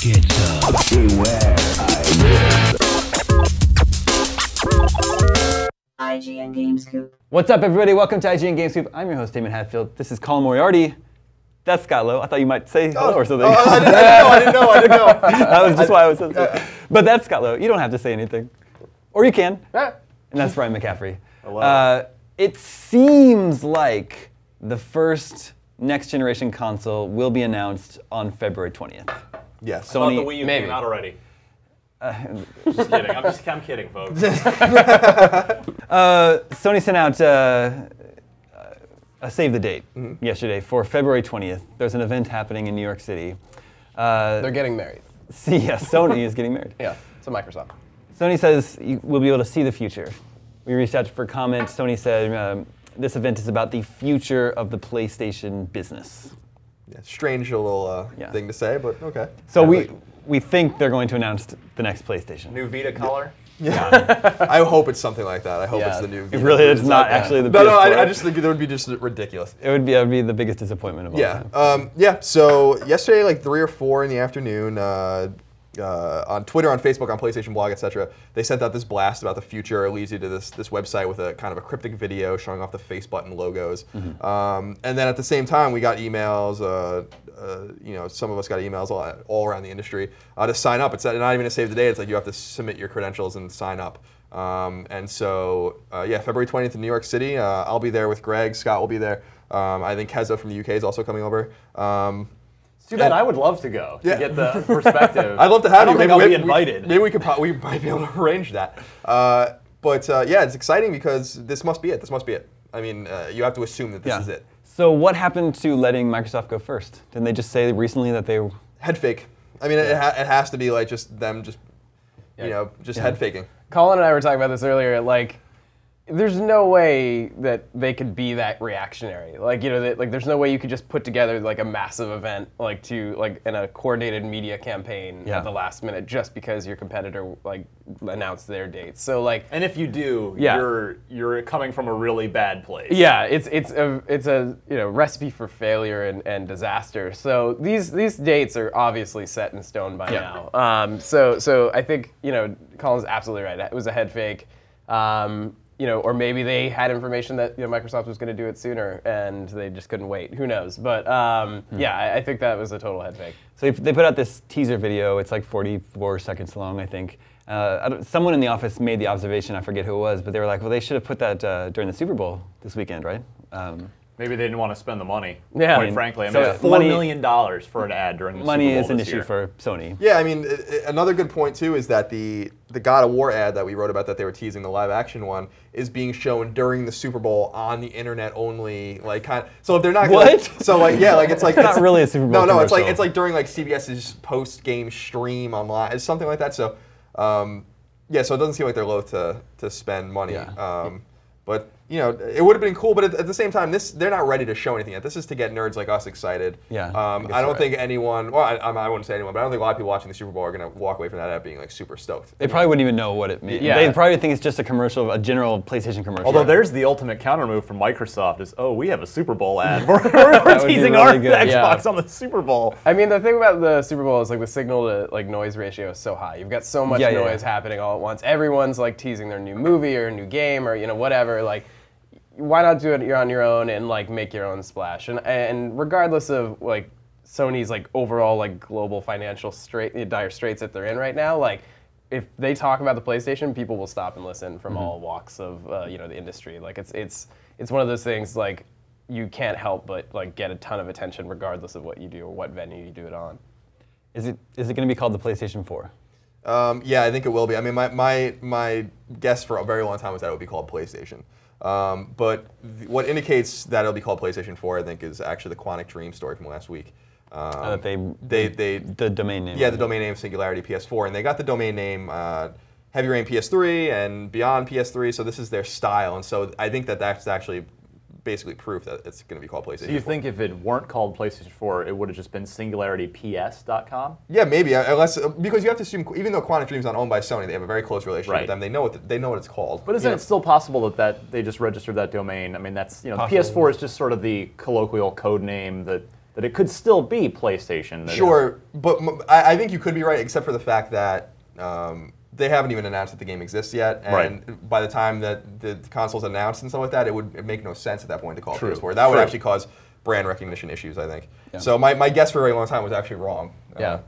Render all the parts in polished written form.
Get some. Beware, IGN Game Scoop. What's up, everybody? Welcome to IGN Game Scoop. I'm your host, Damon Hatfield. This is Colin Moriarty. That's Scott Lowe. I thought you might say hello or something. I didn't know. That was just why I was saying. But that's Scott Lowe. You don't have to say anything. Or you can. And that's Brian McCaffrey. Hello. It seems like the first next-generation console will be announced on February 20th. Yes. Sony, I thought the Wii U came out already. Just kidding. I'm kidding, folks. Sony sent out a save the date yesterday for February 20th. There's an event happening in New York City. They're getting married. Yes, Sony is getting married. Yeah, so Microsoft. Sony says we'll be able to see the future. We reached out for comment. Sony said this event is about the future of the PlayStation business. Yeah, strange little thing to say, but okay. So we think they're going to announce the next PlayStation. New Vita color? Yeah. I hope it's something like that. I hope it's the new. It really is not actually the PS4. No, I just think it would be just ridiculous. It would be the biggest disappointment of all time. So yesterday, like 3 or 4 in the afternoon, on Twitter, on Facebook, on PlayStation Blog, etc., they sent out this blast about the future. It leads you to this website with a kind of a cryptic video showing off the face button logos. And then at the same time, we got emails. Some of us got emails all around the industry to sign up. It's not even a save the date. It's like you have to submit your credentials and sign up. And so, February 20th in New York City. I'll be there with Greg. Scott will be there. I think Keza from the UK is also coming over. It's too bad. I would love to go to get the perspective. I'd love to have you. Maybe I'll be invited. Maybe we might be able to arrange that. It's exciting because this must be it. This must be it. I mean, you have to assume that this is it. So what happened to letting Microsoft go first? Didn't they just say recently that they head fake? I mean, it has to be like just them head faking. Colin and I were talking about this earlier. Like, there's no way that they could be that reactionary. There's no way you could just put together like a massive event in a coordinated media campaign at the last minute just because your competitor announced their dates. So and if you do, you're coming from a really bad place. Yeah, it's a recipe for failure and disaster. So these dates are obviously set in stone by now. So I think Colin's absolutely right. It was a head fake. Or maybe they had information that Microsoft was going to do it sooner and they just couldn't wait. Who knows? But I think that was a total head fake. So they put out this teaser video. It's like 44 seconds long, I think. Someone in the office made the observation, I forget who it was, but they were like, well, they should have put that during the Super Bowl this weekend, right? Maybe they didn't want to spend the money, quite frankly. So $4 million for an ad during the money Super Bowl is an this issue year. for Sony. Yeah, I mean, another good point, too, is that the God of War ad that we wrote about that they were teasing, the live-action one, is being shown during the Super Bowl on the internet only, so if they're not What? it's like... It's not really a Super Bowl No, it's commercial. like during CBS's post-game stream online. It's something like that, so... so it doesn't seem like they're loath to spend money. But it would have been cool. But at the same time, they're not ready to show anything yet. This is to get nerds like us excited. Yeah, I don't think anyone. Well, I wouldn't say anyone, but I don't think a lot of people watching the Super Bowl are going to walk away from that ad being super stoked. They probably wouldn't even know what it means. Yeah. They probably think it's just a commercial, a general PlayStation commercial. Although there's the ultimate counter move from Microsoft is, we have a Super Bowl ad. We're would be teasing really our good. Xbox on the Super Bowl. I mean, the thing about the Super Bowl is the signal to noise ratio is so high. You've got so much noise happening all at once. Everyone's teasing their new movie or new game or whatever. Why not do it on your own and make your own splash? And regardless of Sony's overall global financial dire straits that they're in right now, if they talk about the PlayStation, people will stop and listen from all walks of the industry. It's one of those things you can't help but get a ton of attention regardless of what you do or what venue you do it on. Is it going to be called the PlayStation 4? I think it will be. I mean, my guess for a very long time was that it would be called PlayStation. But what indicates that it'll be called PlayStation 4, I think, is actually the Quantic Dream story from last week. The domain name. Yeah, the domain name Singularity PS4, and they got the domain name Heavy Rain PS3 and Beyond PS3. So this is their style, and so I think that's actually basically proof that it's going to be called PlayStation 4. Do you think if it weren't called PlayStation 4, it would have just been singularityps.com? Yeah, maybe. Because you have to assume, even though Quantic Dream's not owned by Sony, they have a very close relationship with them. They know what it's called. But isn't it still possible that they just registered that domain? I mean, that's the PS4 is just sort of the colloquial code name that that it could still be PlayStation. Sure, but I think you could be right, except for the fact that they haven't even announced that the game exists yet, and by the time that the console's announced and stuff like that, it would make no sense at that point to call it PS4. That would actually cause brand recognition issues, I think. Yeah. So my guess for a very long time was actually wrong. Yeah.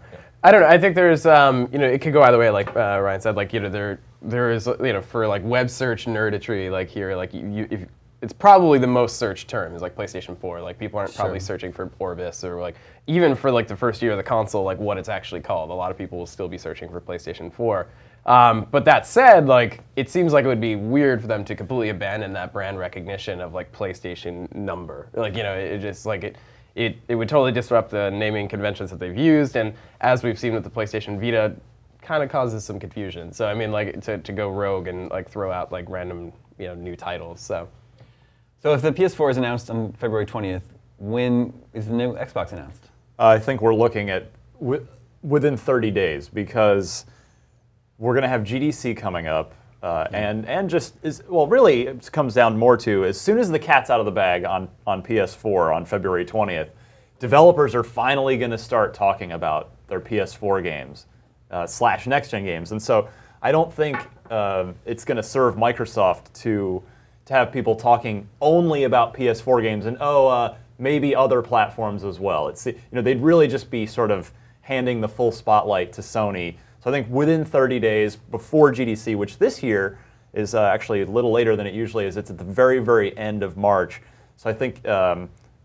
I don't know. I think there's, it could go either way. Like Ryan said, like there is, for like web search nerditry, like here, like if it's probably the most searched term is like PlayStation 4. Like people aren't probably searching for Orbis or like even for like the first year of the console, like what it's actually called. A lot of people will still be searching for PlayStation 4. But that said, like it seems like it would be weird for them to completely abandon that brand recognition of like PlayStation number. Like it just like it would totally disrupt the naming conventions that they've used, and as we've seen with the PlayStation Vita, kind of causes some confusion. So I mean, like to go rogue and like throw out like random new titles. So if the PS4 is announced on February 20th, when is the new Xbox announced? I think we're looking at within 30 days because we're going to have GDC coming up, and just really it comes down more to as soon as the cat's out of the bag on PS4 on February 20th, developers are finally going to start talking about their PS4 games / next-gen games, and so I don't think it's going to serve Microsoft to have people talking only about PS4 games and maybe other platforms as well. It's they'd really just be sort of handing the full spotlight to Sony. So I think within 30 days before GDC, which this year is actually a little later than it usually is, it's at the very, very end of March. So I think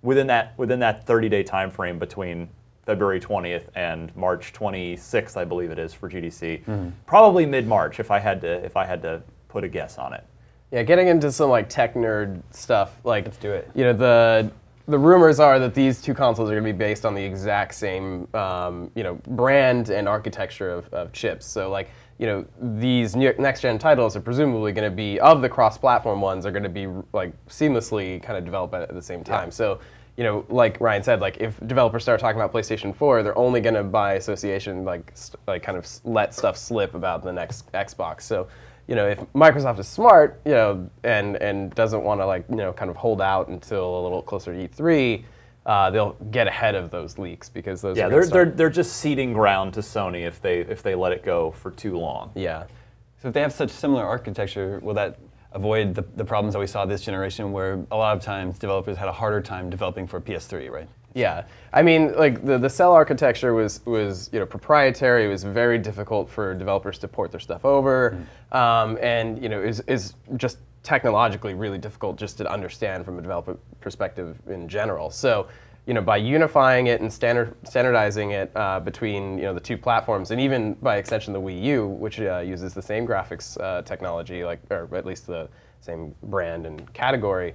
within that 30-day time frame between February 20th and March 26th, I believe it is for GDC, probably mid-March if I had to put a guess on it. Yeah, getting into some like tech nerd stuff, like let's do it. The rumors are that these two consoles are going to be based on the exact same brand and architecture of chips. So like these next-gen titles are presumably going to be, of the cross-platform ones, are going to be like seamlessly kind of developed at the same time. So like Ryan said, like if developers start talking about PlayStation 4, they're only going to by association like kind of let stuff slip about the next Xbox. So if Microsoft is smart, and doesn't want to like kind of hold out until a little closer to E3, they'll get ahead of those leaks because those. Yeah, they're just ceding ground to Sony if they let it go for too long. Yeah. So if they have such similar architecture, will that avoid the problems that we saw this generation, where a lot of times developers had a harder time developing for PS3, right? Yeah, I mean, like the cell architecture was proprietary. It was very difficult for developers to port their stuff over, and is just technologically really difficult just to understand from a developer perspective in general. So, by unifying it and standardizing it between the two platforms, and even by extension the Wii U, which uses the same graphics technology, or at least the same brand and category.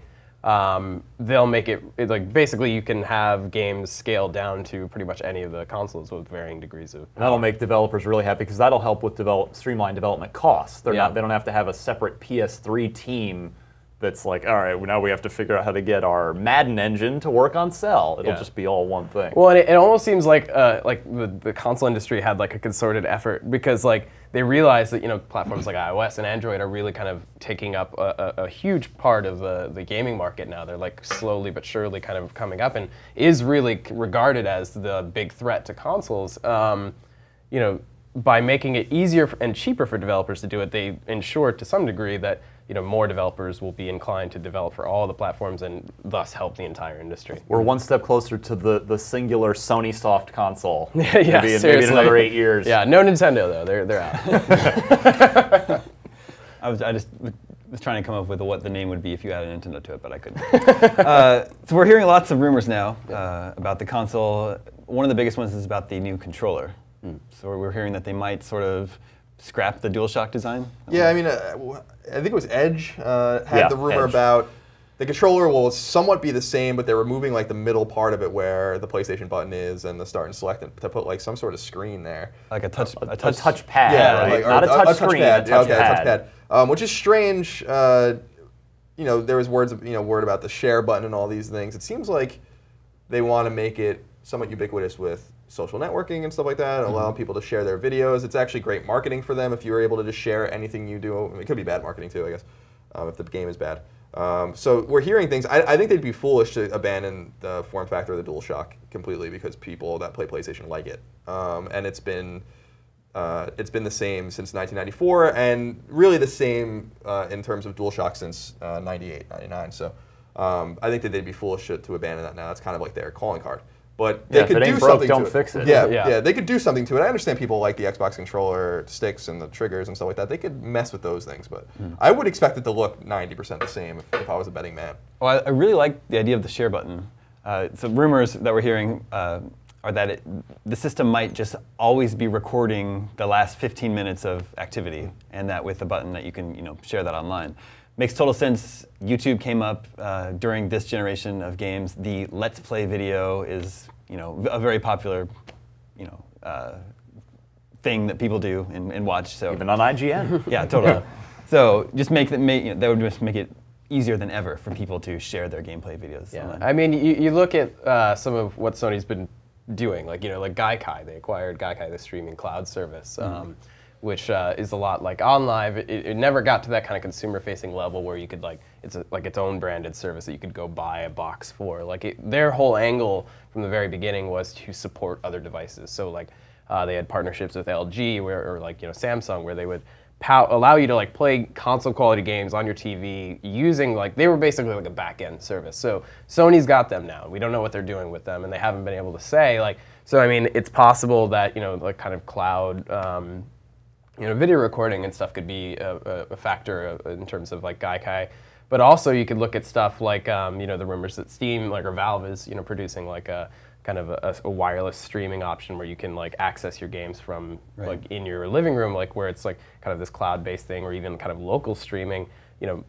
They'll make it like basically you can have games scaled down to pretty much any of the consoles with varying degrees of. That'll make developers really happy because that'll help with streamline development costs. They don't have to have a separate PS3 team that's like, all right, now we have to figure out how to get our Madden engine to work on Cell. It'll just be all one thing. Well, and it almost seems like the console industry had like a concerted effort because like they realized that platforms like iOS and Android are really kind of taking up a huge part of the gaming market now. They're like slowly but surely kind of coming up and is really regarded as the big threat to consoles. By making it easier and cheaper for developers to do it, they ensure to some degree that more developers will be inclined to develop for all the platforms and thus help the entire industry. We're one step closer to the singular Sony soft console. Yeah, maybe in another 8 years. Yeah, no Nintendo though. They're out. I just was trying to come up with what the name would be if you added Nintendo to it, but I couldn't. So we're hearing lots of rumors now about the console. One of the biggest ones is about the new controller. So we're hearing that they might sort of scrap the DualShock design. Yeah, I mean, I think it was Edge had the rumor about the controller will somewhat be the same, but they're removing like the middle part of it where the PlayStation button is and the start and select to put like some sort of screen there. Like a touchpad. Yeah, right? like, Not a touch screen, a touchpad. Which is strange. There was word about the share button and all these things. It seems like they want to make it somewhat ubiquitous with social networking and stuff like that, allowing people to share their videos. It's actually great marketing for them if you're able to just share anything you do. It could be bad marketing too, I guess, if the game is bad. So we're hearing things. I think they'd be foolish to abandon the form factor of the DualShock completely because people that play PlayStation like it, and it's been the same since 1994, and really the same in terms of DualShock since 98, 99. So I think that they'd be foolish to abandon that now. That's kind of like their calling card. But they could do something don't to fix it. Yeah, they could do something to it. I understand people like the Xbox controller sticks and the triggers and stuff like that. They could mess with those things, but I would expect it to look 90% the same if I was a betting man. Well, I really like the idea of the share button. So rumors that we're hearing are that the system might just always be recording the last 15 minutes of activity, and that with a button that you can share that online. Makes total sense. YouTube came up during this generation of games. The Let's Play video is, a very popular, thing that people do and watch. So even on IGN. Yeah, totally. So just that would just make it easier than ever for people to share their gameplay videos. Yeah, online. I mean, you look at some of what Sony's been doing, like Gaikai. They acquired Gaikai, the streaming cloud service. Which is a lot like OnLive. It never got to that kind of consumer-facing level where you could it's its own branded service that you could go buy a box for. Their whole angle from the very beginning was to support other devices. So they had partnerships with LG or Samsung where they would allow you to play console quality games on your TV using they were basically like a back-end service. So Sony's got them now. We don't know what they're doing with them, and they haven't been able to say So I mean, it's possible that kind of cloud. Video recording and stuff could be a factor in terms of Gaikai, but also you could look at stuff the rumors that Steam or Valve is producing a kind of a wireless streaming option where you can access your games from in your living room, where it's kind of this cloud-based thing, or even kind of local streaming.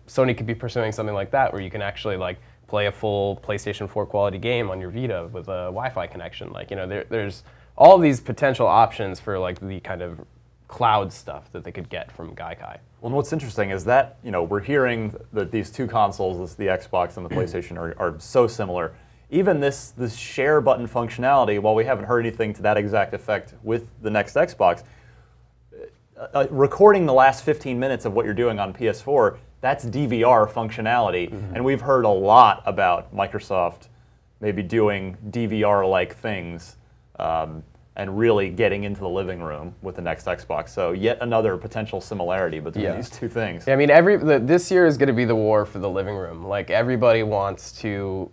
Sony could be pursuing something like that where you can actually play a full PlayStation 4 quality game on your Vita with a Wi-Fi connection. There's all these potential options for the kind of cloud stuff that they could get from Gaikai. Well, and what's interesting is that we're hearing that these two consoles, the Xbox and the PlayStation, are so similar. Even this share button functionality, while we haven't heard anything to that exact effect with the next Xbox, recording the last 15 minutes of what you're doing on PS4, that's DVR functionality, and we've heard a lot about Microsoft maybe doing DVR-like things. And really getting into the living room with the next Xbox. So yet another potential similarity between these two things. Yeah, I mean, this year is going to be the war for the living room. Everybody wants to,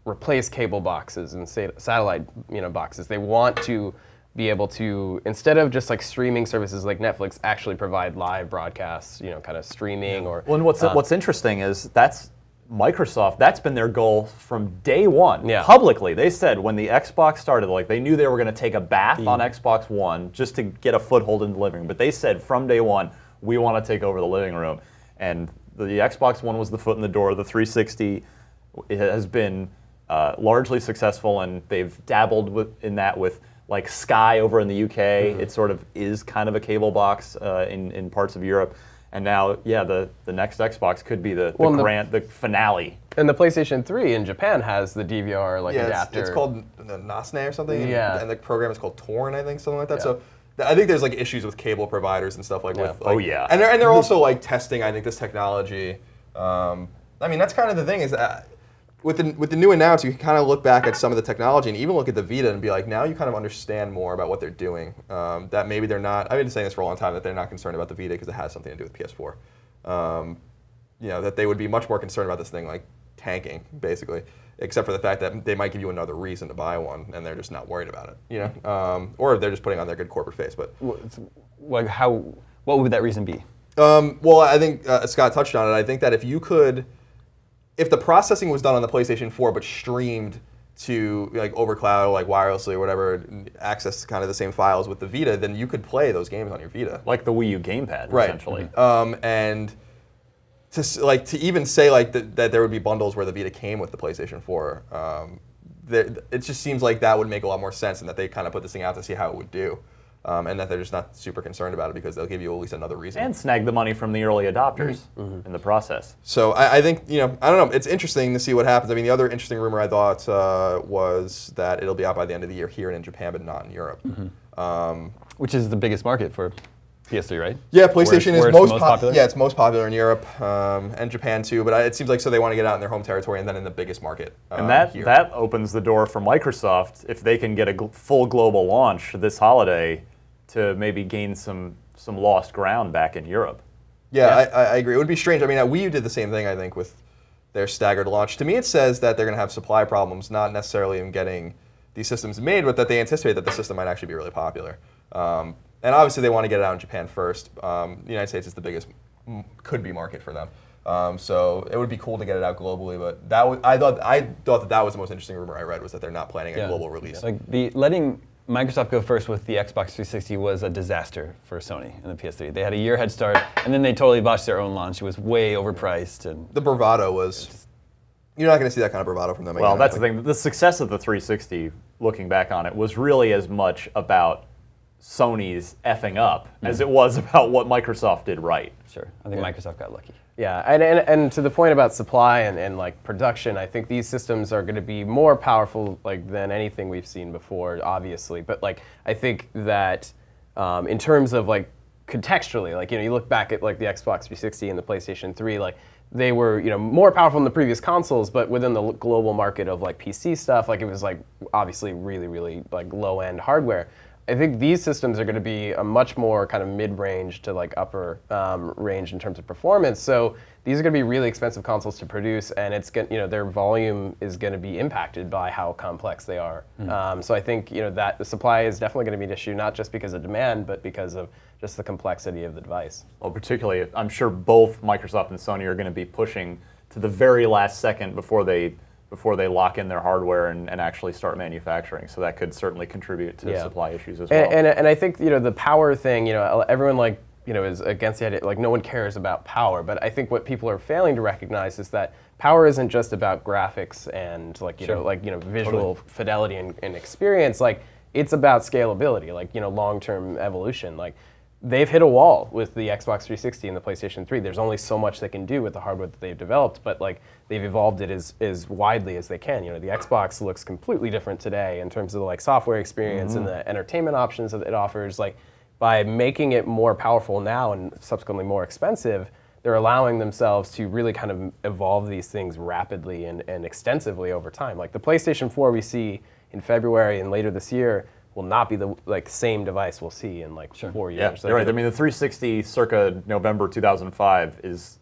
replace cable boxes and satellite, boxes. They want to be able to, instead of just streaming services like Netflix, actually provide live broadcasts, kind of streaming or. Well, and what's interesting is Microsoft, that's been their goal from day one. Yeah. Publicly, they said when the Xbox started, they knew they were going to take a bath on Xbox One just to get a foothold in the living room. But they said from day one, we want to take over the living room. And the Xbox One was the foot in the door. The 360 has been largely successful, and they've dabbled in that with Sky over in the UK. It sort of is kind of a cable box in parts of Europe. And now, the next Xbox could be the finale. And the PlayStation 3 in Japan has the DVR adapter. It's called Nasne or something. Yeah. And the program is called Torn, I think, something like that. Yeah. So I think there's issues with cable providers and stuff And they're also testing, I think, this technology. I mean, that's kind of the thing is that with the new announce, you can kind of look back at some of the technology and even look at the Vita and be now you kind of understand more about what they're doing. That maybe they're not, I've been saying this for a long time, that they're not concerned about the Vita because it has something to do with PS4. That they would be much more concerned about this thing tanking, basically, except for the fact that they might give you another reason to buy one and they're just not worried about it, or they're just putting on their good corporate face. But what would that reason be? Well, I think Scott touched on it. I think that if the processing was done on the PlayStation 4 but streamed to over cloud, wirelessly or whatever, access kind of the same files with the Vita, then you could play those games on your Vita. Like the Wii U gamepad, right. Essentially. And to even say that there would be bundles where the Vita came with the PlayStation 4, it just seems like that would make a lot more sense, and that they kind of put this thing out to see how it would do. And that they're just not super concerned about it because they'll give you at least another reason. And snag the money from the early adopters in the process. So I think, I don't know, it's interesting to see what happens. I mean, the other interesting rumor I thought was that it'll be out by the end of the year here and in Japan, but not in Europe. Which is the biggest market for PS3, right? Yeah, PlayStation where is it's most popular. Yeah, it's most popular in Europe and Japan too. But it seems like so they want to get out in their home territory and then in the biggest market. And that opens the door for Microsoft, if they can get a full global launch this holiday, to maybe gain some lost ground back in Europe. Yeah, I agree. It would be strange. I mean, Wii U did the same thing, I think, with their staggered launch. To me, it says that they're going to have supply problems, not necessarily in getting these systems made, but that they anticipate that the system might actually be really popular. And obviously, they want to get it out in Japan first. The United States is the biggest could-be market for them. So it would be cool to get it out globally, but I thought that was the most interesting rumor I read, was that they're not planning a global release. Like letting Microsoft go first with the Xbox 360 was a disaster for Sony and the PS3. They had a year head start, and then they totally botched their own launch. It was way overpriced. And the bravado was... You're not going to see that kind of bravado from them again. Well, that's the thing. The success of the 360, looking back on it, was really as much about Sony's effing up as it was about what Microsoft did right. Sure. I think Microsoft got lucky. Yeah, and to the point about supply and like production, I think these systems are going to be more powerful like than anything we've seen before, obviously. But like I think that in terms of like contextually, like you look back at like the Xbox 360 and the PlayStation 3, like they were more powerful than the previous consoles, but within the global market of like PC stuff, like it was like obviously really like low end hardware. I think these systems are going to be a much more kind of mid-range to like upper range in terms of performance. So these are going to be really expensive consoles to produce, and it's their volume is going to be impacted by how complex they are. So I think that the supply is definitely going to be an issue, not just because of demand, but because of just the complexity of the device. Well, particularly, I'm sure both Microsoft and Sony are going to be pushing to the very last second before they lock in their hardware and actually start manufacturing. So that could certainly contribute to supply issues as well. And I think the power thing, everyone is against the idea, like no one cares about power, but I think what people are failing to recognize is that power isn't just about graphics and visual fidelity and experience. Like it's about scalability, like long-term evolution. Like they've hit a wall with the Xbox 360 and the PlayStation 3. There's only so much they can do with the hardware that they've developed, but like they've evolved it as widely as they can. The Xbox looks completely different today in terms of the like software experience and the entertainment options that it offers. Like by making it more powerful now and subsequently more expensive, they're allowing themselves to really kind of evolve these things rapidly and extensively over time. Like the PlayStation 4 we see in February and later this year will not be the same device we'll see in 4 years. Yeah, you're right. I mean, the 360 circa November 2005 is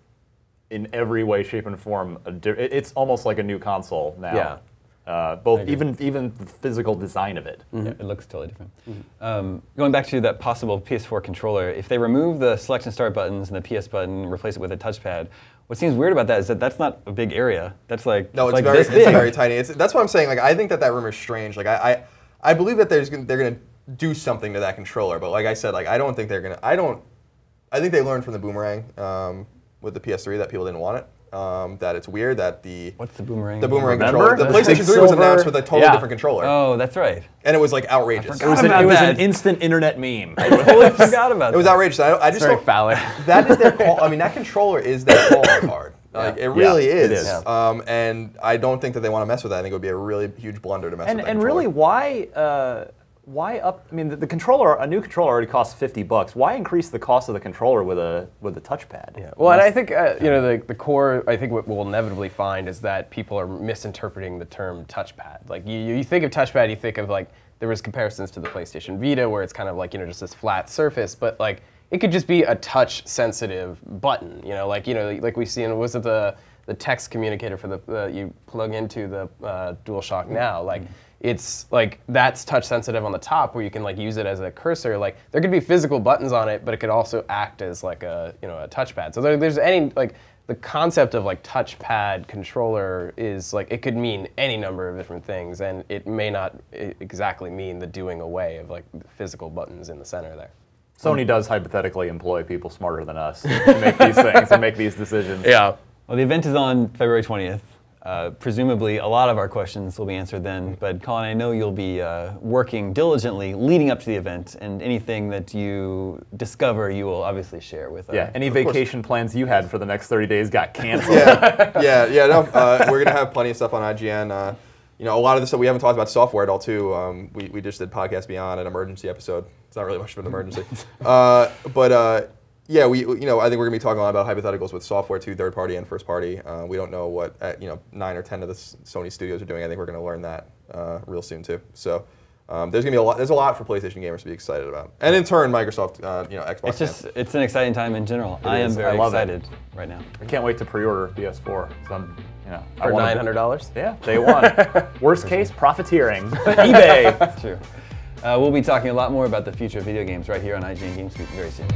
in every way, shape, and form, it's almost like a new console now. Yeah. Even the physical design of it. Yeah, it looks totally different. Going back to that possible PS4 controller, if they remove the select and start buttons and the PS button, replace it with a touchpad, what seems weird about that is that that's not a big area. That's like no, it's like very this big. very tiny. That's what I'm saying. Like I think that rumor is strange. Like I believe that they're gonna do something to that controller, but like I said, like I don't think they're gonna. I think they learned from the Boomerang with the PS3 that people didn't want it. That it's weird that what's the Boomerang? The Boomerang Remember? controller. The PlayStation 3 was announced with a totally different controller. Oh, that's right. And it was like outrageous. It was an instant internet meme. I totally forgot about that. It was outrageous. I just very don't. phallic. That is their call. I mean, that controller is their calling card. Like it really is. It is. And I don't think that they want to mess with that. I think it would be a really huge blunder to mess with that. And really, why up? I mean, the controller, a new controller already costs $50. Why increase the cost of the controller with a touchpad? Yeah. Well, and I think the core. I think what we'll inevitably find is that people are misinterpreting the term touchpad. Like you think of touchpad, you think of like there was comparisons to the PlayStation Vita, where it's kind of like just this flat surface, but like it could just be a touch-sensitive button. Like we see in was it the text communicator for the you plug into the DualShock Now, like. It's like that's touch sensitive on the top where you can like use it as a cursor. Like there could be physical buttons on it, but it could also act as like a a touchpad. So there's any like the concept of like touchpad controller is like it could mean any number of different things, and it may not exactly mean the doing away of like physical buttons in the center there. Sony does hypothetically employ people smarter than us to make these things and make these decisions. Yeah. Well, the event is on February 20th. Presumably, a lot of our questions will be answered then. But Colin, I know you'll be working diligently leading up to the event, and anything that you discover, you will obviously share with us. Yeah. Any vacation plans you had for the next 30 days got canceled. Yeah. No. We're gonna have plenty of stuff on IGN. you know, a lot of the stuff we haven't talked about software at all too. We just did Podcast Beyond, an emergency episode. It's not really much of an emergency, yeah, you know, I think we're gonna be talking a lot about hypotheticals with software too, third party and first party. We don't know what you know 9 or 10 of the Sony studios are doing. I think we're gonna learn that real soon too. So there's gonna be a lot. There's a lot for PlayStation gamers to be excited about, and in turn, Microsoft, you know, Xbox. It's an exciting time in general. I am very excited right now. I can't wait to pre-order PS4. So I'm, you know, for $900. Yeah, day one. Worst case, profiteering. eBay. That's true. We'll be talking a lot more about the future of video games right here on IGN Games Scoop very soon.